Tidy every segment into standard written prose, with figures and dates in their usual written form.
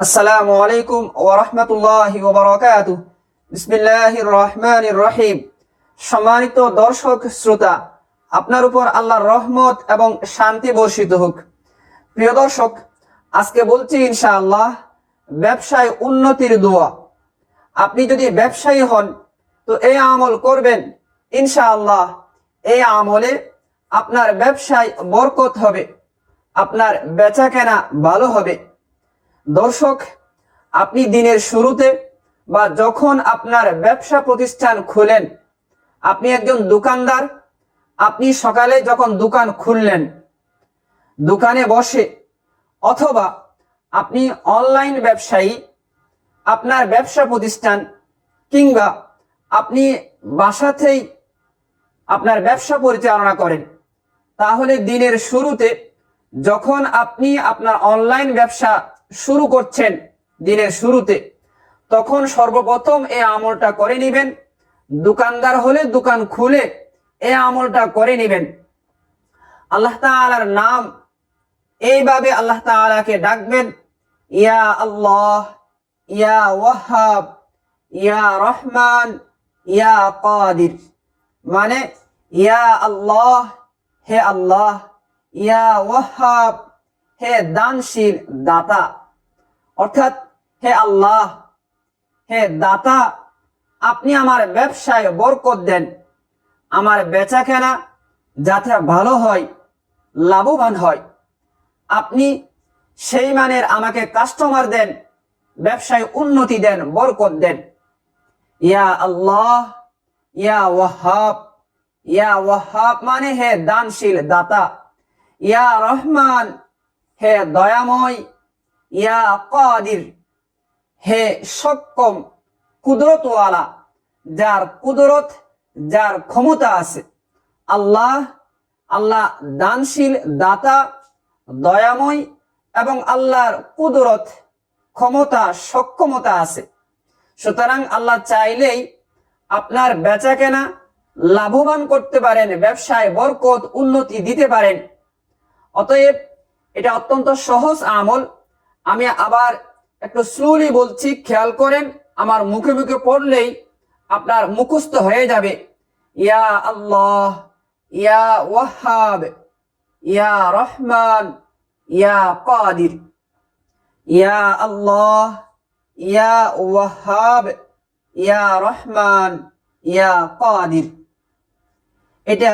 আসসালামু আলাইকুম ওয়া রাহমাতুল্লাহি ওয়া বারাকাতুহু। বিসমিল্লাহির রহমানির রহিম। সম্মানিত দর্শক শ্রোতা, আপনার উপর আল্লাহর রহমত এবং শান্তি বর্ষিত হোক। প্রিয় দর্শক, আজকে বলছি ইনশাআল্লাহ ব্যবসায় উন্নতির দোয়া। আপনি যদি ব্যবসায়ী হন তো এই আমল করবেন, ইনশাআল্লাহ এই আমলে আপনার ব্যবসায় বরকত হবে, আপনার বেচাকেনা ভালো হবে। দর্শক, আপনি দিনের শুরুতে বা যখন আপনার ব্যবসা প্রতিষ্ঠান খুলেন, আপনি একজন দোকানদার, আপনি সকালে যখন দোকান খুললেন, দোকানে বসে, অথবা আপনি অনলাইন ব্যবসায়ী, আপনার ব্যবসা প্রতিষ্ঠান, কিংবা আপনি বাসাতেই আপনার ব্যবসা পরিচালনা করেন, তাহলে দিনের শুরুতে যখন আপনি আপনার অনলাইন ব্যবসা শুরু করছেন, দিনের শুরুতে, তখন সর্বপ্রথম এই আমলটা করে নেবেন। দোকানদার হলে দোকান খুলে এই আমলটা করে নেবেন। আল্লাহ তাআলার নাম, এইভাবে আল্লাহ তাআলাকে ডাকবেন, ইয়া আল্লাহ, ইয়া ওয়াহাব, ইয়া রহমান, ইয়া কাদির। মানে ইয়া আল্লাহ, হে আল্লাহ, ইয়া ওয়াহাব, হে দানশীল দাতা। অর্থাৎ হে আল্লাহ, হে দাতা, আপনি আমার ব্যবসায় বরকত দেন, আমার বেচাকেনা যাতে ভালো হয়, লাভবান হয়। আপনি সেই মানের আমাকে কাস্টমার দেন, ব্যবসায় উন্নতি দেন, বরকত দেন। ইয়া আল্লাহ, ইয়া ওয়াহাব, ইয়া ওয়াহাব মানে হে দানশীল দাতা। ইয়া রহমান, হে দয়াময়। ইয়া কাদির, হে সক্ষম কুদরতওয়ালা, যার কুদরত, যার ক্ষমতা আছে। আল্লাহ, আল্লাহ দানশীল দাতা, দয়াময়, এবং আল্লাহর কুদরত, ক্ষমতা, সক্ষমতা আছে। সুতরাং আল্লাহ চাইলেই আপনার বেচাকেনা লাভবান করতে পারেন, ব্যবসায় বরকত উন্নতি দিতে পারেন। অতএব এটা অত্যন্ত সহজ আমল। আমি আবার একটু স্লোলি বলছি, খেয়াল করেন। আমার মুখে মুখে পড়লেই আপনার মুখস্থ হয়ে যাবে। ইয়া আল্লাহ, ইয়া ওয়াহাব, ইয়া রহমান, ইয়া কাদির। ইয়া আল্লাহ, ইয়া ওয়াহাব, ইয়া রহমান, ইয়া কাদির। এটা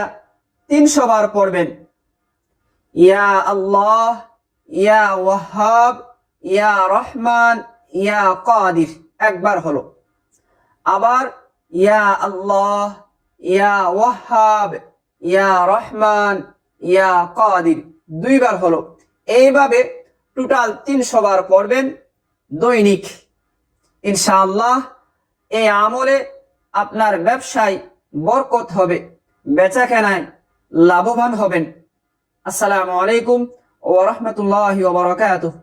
300 বার পড়বেন। ইয়া আল্লাহ, ইয়া ওয়াহাব, ইয়া রহমান, ইয়া কাদির একবার হলো। আবার ইয়া আল্লাহ, ইয়া ওয়াহাব, ইয়া রহমান, ইয়া কাদির 2 বার হলো। এইভাবে টোটাল 300 বার পড়বেন দৈনিক। ইনশাআল্লাহ এই আমলে আপনার ব্যবসায় বরকত হবে, বেচাকেনায় লাভবান হবেন। আসসালামু আলাইকুম ওয়া রাহমাতুল্লাহি ওয়া বারাকাতুহু।